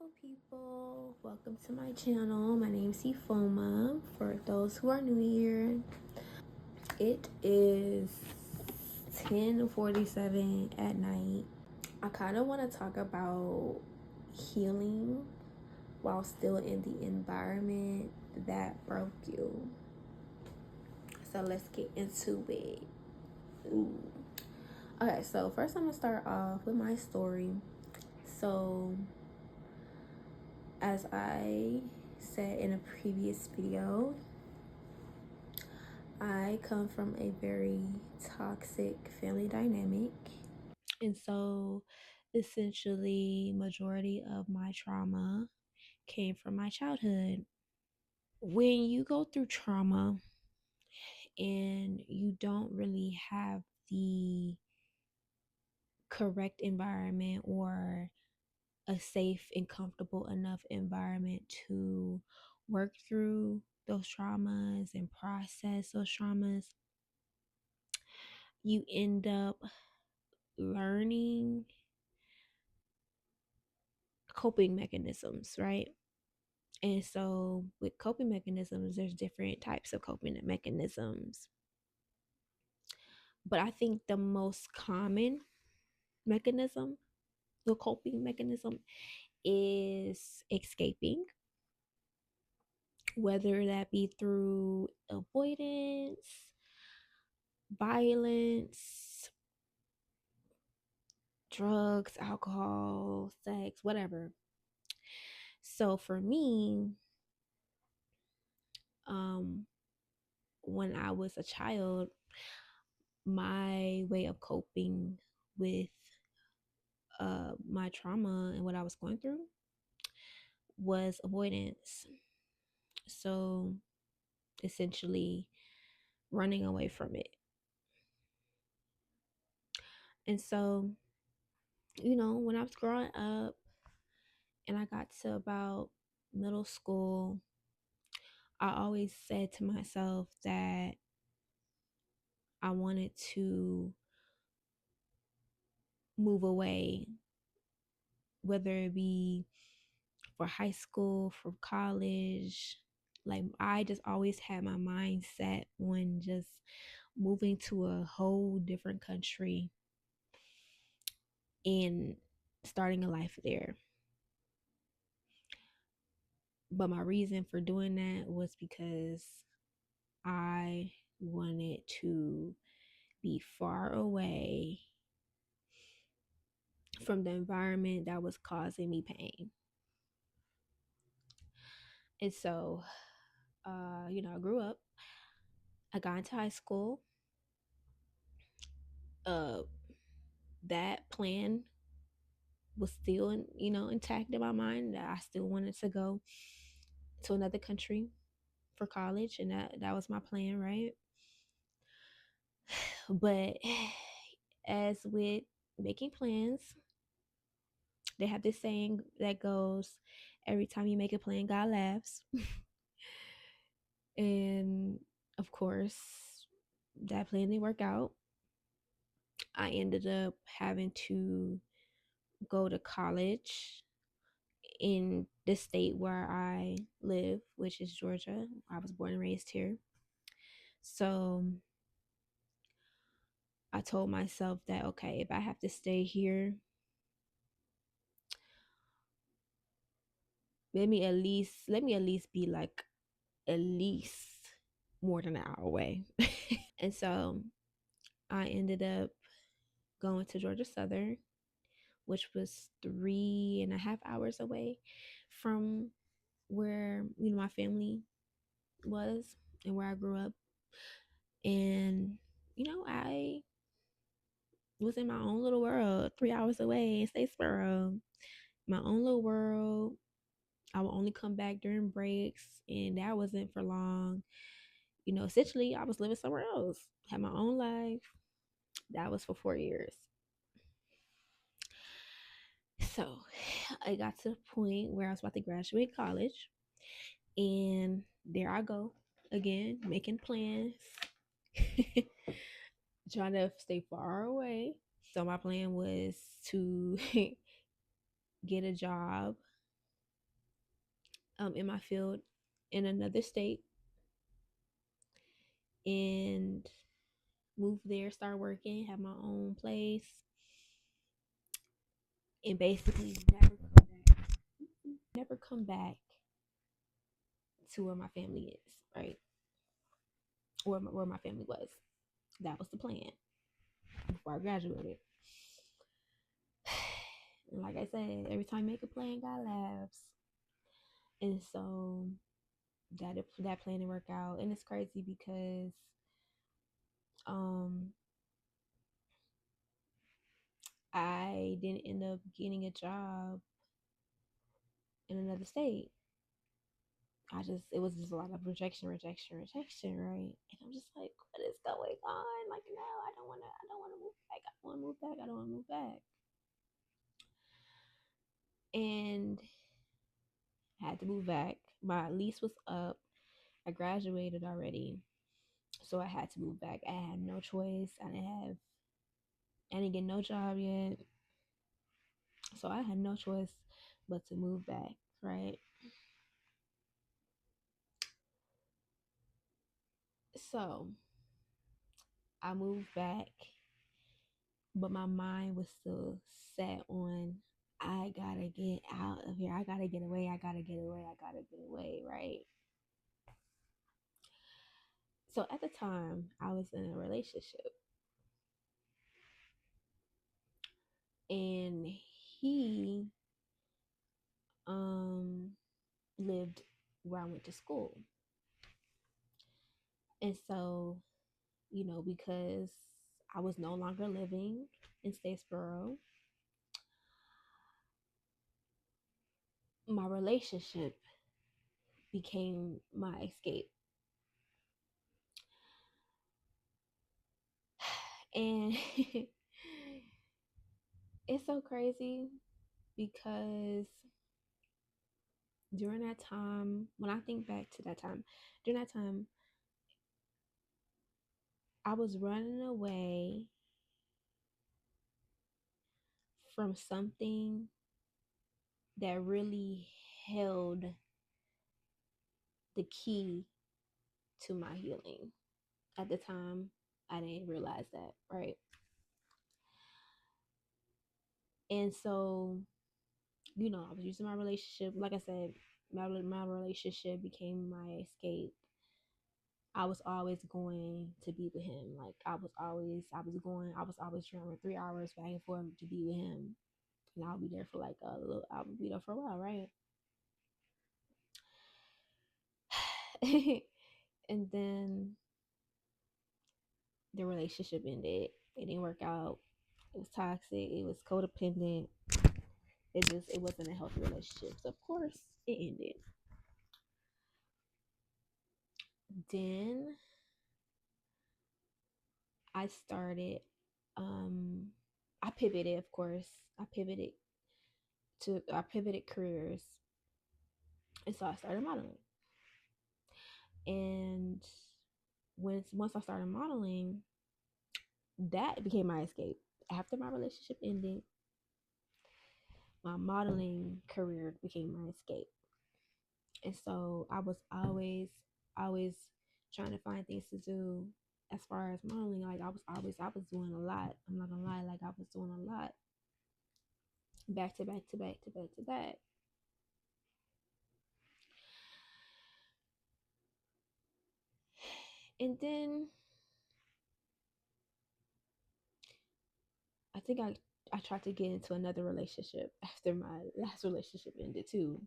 Beautiful people, welcome to my channel. My name is Ifoma. For those who are new here, it is 10:47 at night. I kind of want to talk about healing while still in the environment that broke you. So let's get into it. Ooh. Okay, so first I'm gonna start off with my story. So as I said in a previous video, I come from a very toxic family dynamic. And so essentially majority of my trauma came from my childhood. When you go through trauma and you don't really have the correct environment or a safe and comfortable enough environment to work through those traumas and process those traumas, you end up learning coping mechanisms, right? And so with coping mechanisms, there's different types of coping mechanisms. But I think the most common mechanism, the coping mechanism, is escaping, whether that be through avoidance, violence, drugs, alcohol, sex, whatever. So for me, when I was a child, my way of coping with my trauma and what I was going through was avoidance. So essentially, running away from it. And so, when I was growing up and I got to about middle school, I always said to myself that I wanted to move away, whether it be for high school, for college. Like, I just always had my mind set on just moving to a whole different country and starting a life there. But my reason for doing that was because I wanted to be far away from the environment that was causing me pain. And so, I grew up, I got into high school. Uh, that plan was still, intact in my mind, that I still wanted to go to another country for college, and that was my plan, right? But as with making plans, they have this saying that goes, every time you make a plan, God laughs. And of course, that plan didn't work out. I ended up having to go to college in the state where I live, which is Georgia. I was born and raised here. So I told myself that, okay, if I have to stay here, let me at least be like at least more than an hour away. And so I ended up going to Georgia Southern, which was 3.5 hours away from where my family was and where I grew up. And I was in my own little world, 3 hours away in Statesboro, my own little world. I would only come back during breaks, and that wasn't for long. Essentially, I was living somewhere else, had my own life. That was for 4 years. So I got to the point where I was about to graduate college, and there I go again, making plans, trying to stay far away. So my plan was to get a job in my field in another state and move there, start working, have my own place, and basically never come back to where my family is, right? Where my family was. That was the plan before I graduated. And like I said, every time I make a plan, God laughs. And so that plan didn't work out, and it's crazy because um I didn't end up getting a job in another state. It was just a lot of rejection, right? And I'm just like, what is going on? Like, no, I don't wanna move back. I don't wanna move back. I don't wanna move back. And I had to move back. My lease was up. I graduated already. So I had to move back. I had no choice. I didn't get no job yet. So I had no choice but to move back, right? So I moved back, but my mind was still set on I gotta get out of here. I gotta get away. I gotta get away. I gotta get away, right? So at the time, I was in a relationship and he um lived where I went to school. And so, because I was no longer living in Statesboro, my relationship became my escape. And it's so crazy because during that time, when I think back to that time, during that time, I was running away from something that really held the key to my healing. At the time, I didn't realize that, right? And so, I was using my relationship. Like I said, my relationship became my escape. I was always going to be with him. Like I was always driving 3 hours back and forth to be with him. And I'll be there for like a little, I'll be there for a while, right? And then the relationship ended. It didn't work out. It was toxic. It was codependent. It wasn't a healthy relationship. So of course it ended. Then I started I pivoted, of course. I pivoted careers. And so I started modeling. And once I started modeling, that became my escape. After my relationship ended, my modeling career became my escape. And so I was always trying to find things to do as far as modeling. Like I was doing a lot. I'm not gonna lie, like I was doing a lot. Back to back to back to back to back. And then I think I tried to get into another relationship after my last relationship ended too.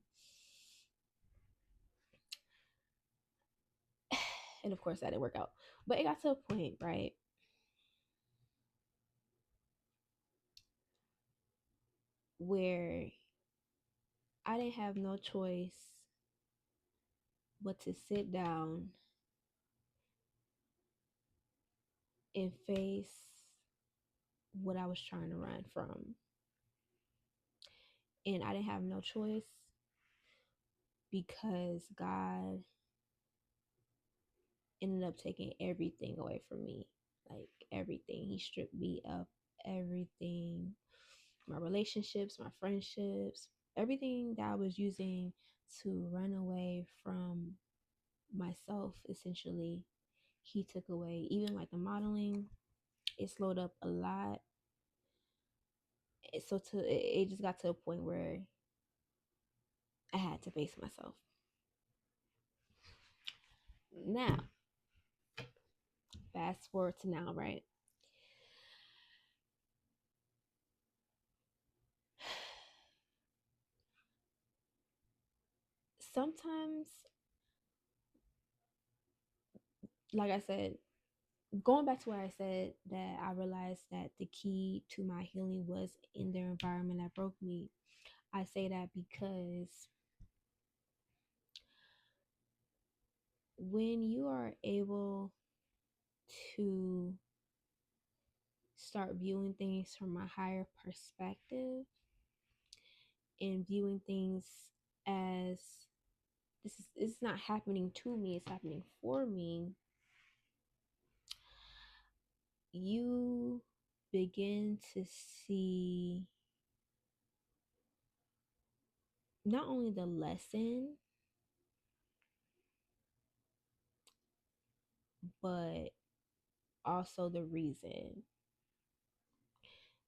And of course that didn't work out. But it got to a point, right, where I didn't have no choice but to sit down and face what I was trying to run from. And I didn't have no choice because God ended up taking everything away from me. Like everything. He stripped me of everything. My relationships, my friendships, everything that I was using to run away from myself, essentially. He took away even like the modeling, it slowed up a lot. It just got to a point where I had to face myself. Now, fast forward to now, right? Sometimes, like I said, going back to where I said that I realized that the key to my healing was in the environment that broke me. I say that because when you are able to start viewing things from a higher perspective and viewing things as this is it's not happening to me, it's happening for me, you begin to see not only the lesson, but also the reason.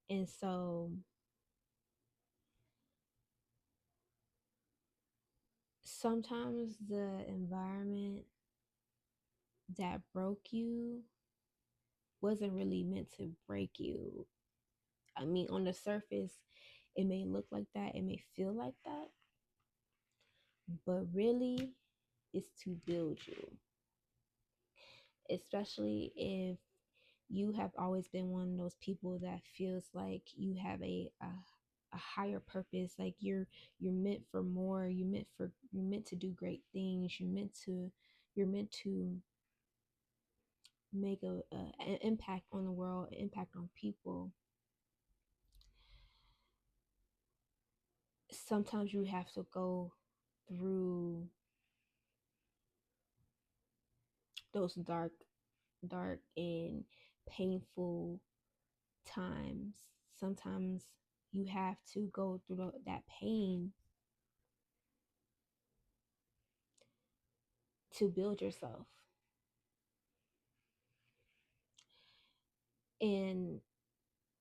And so sometimes the environment that broke you wasn't really meant to break you. I mean, on the surface, it may look like that, it may feel like that, but really, it's to build you. Especially if you have always been one of those people that feels like you have a higher purpose, like you're meant for more, you're meant to do great things, you're meant to make an impact on the world, an impact on people. Sometimes you have to go through those dark and painful times. Sometimes you have to go through that pain to build yourself. And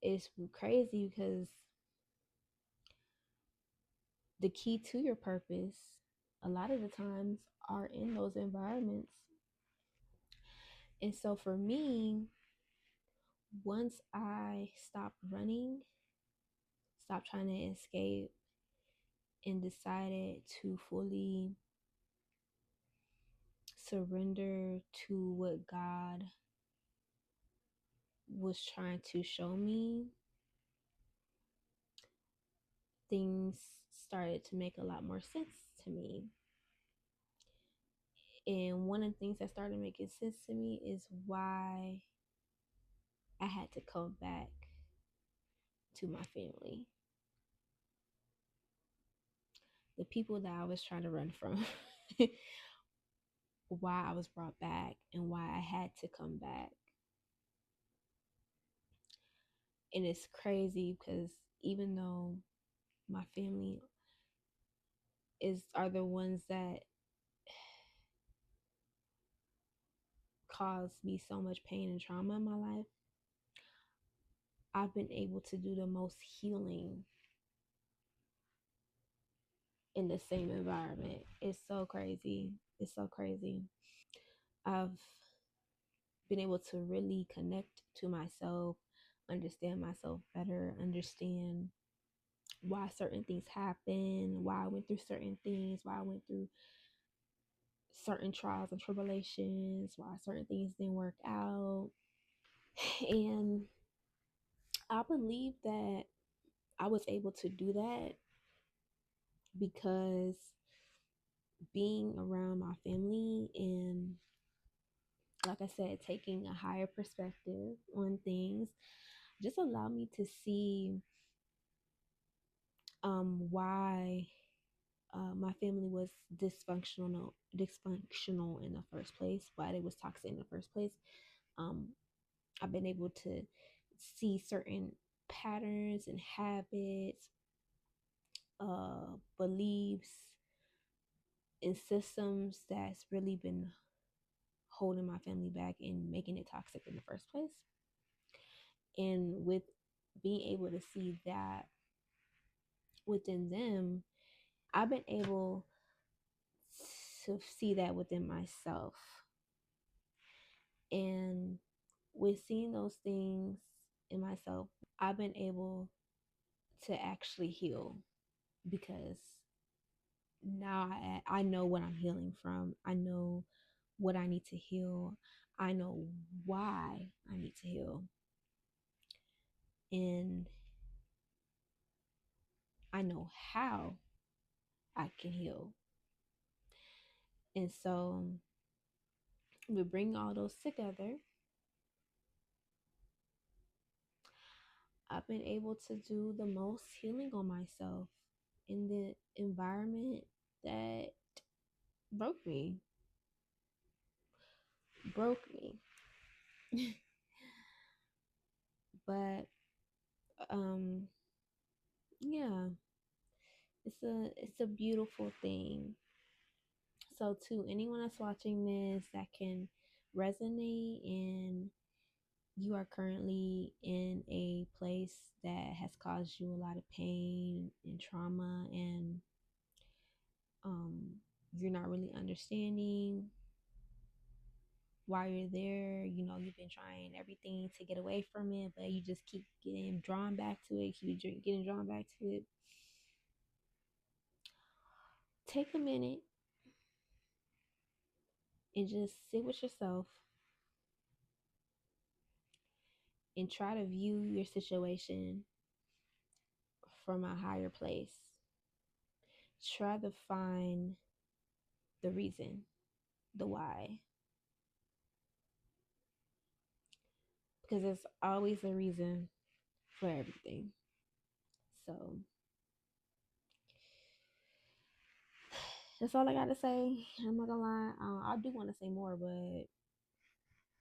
it's crazy because the key to your purpose, a lot of the times, are in those environments. And so for me, once I stopped running, stopped trying to escape, and decided to fully surrender to what God was trying to show me, things started to make a lot more sense to me. And one of the things that started making sense to me is why I had to come back to my family, the people that I was trying to run from, why I was brought back, and why I had to come back. And it's crazy because even though my family are the ones that caused me so much pain and trauma in my life, I've been able to do the most healing in the same environment. It's so crazy. It's so crazy. I've been able to really connect to myself, understand myself better, understand why certain things happen, why I went through certain things, why I went through certain trials and tribulations, why certain things didn't work out. And I believe that I was able to do that because being around my family and, like I said, taking a higher perspective on things just allowed me to see why my family was dysfunctional in the first place, why they was toxic in the first place. um, I've been able to see certain patterns and habits, beliefs, in systems that's really been holding my family back and making it toxic in the first place. And with being able to see that within them, I've been able to see that within myself. And with seeing those things in myself, I've been able to actually heal because now I know what I'm healing from. I know what I need to heal. I know why I need to heal. And I know how I can heal. And so we bring all those together. I've been able to do the most healing on myself in the environment that broke me. Broke me. But yeah, it's a beautiful thing. So to anyone that's watching this that can resonate and you are currently in a place that has caused you a lot of pain and trauma, and um, you're not really understanding why you're there. You know, you've been trying everything to get away from it, but you just keep getting drawn back to it, getting drawn back to it. Take a minute and just sit with yourself and try to view your situation from a higher place. Try to find the reason, the why. Because there's always a reason for everything. So that's all I got to say. I'm not gonna lie. I do want to say more, but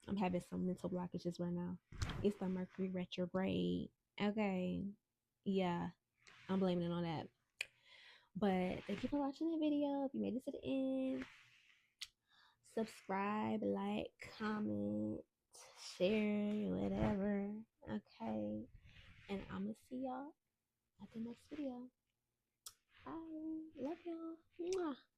I'm having some mental blockages right now. It's the Mercury retrograde. Okay. Yeah, I'm blaming it on that. But thank you for watching the video. If you made it to the end, subscribe, like, comment, share, whatever. Okay. And I'm going to see y'all at the next video. Bye. Love y'all. Mwah.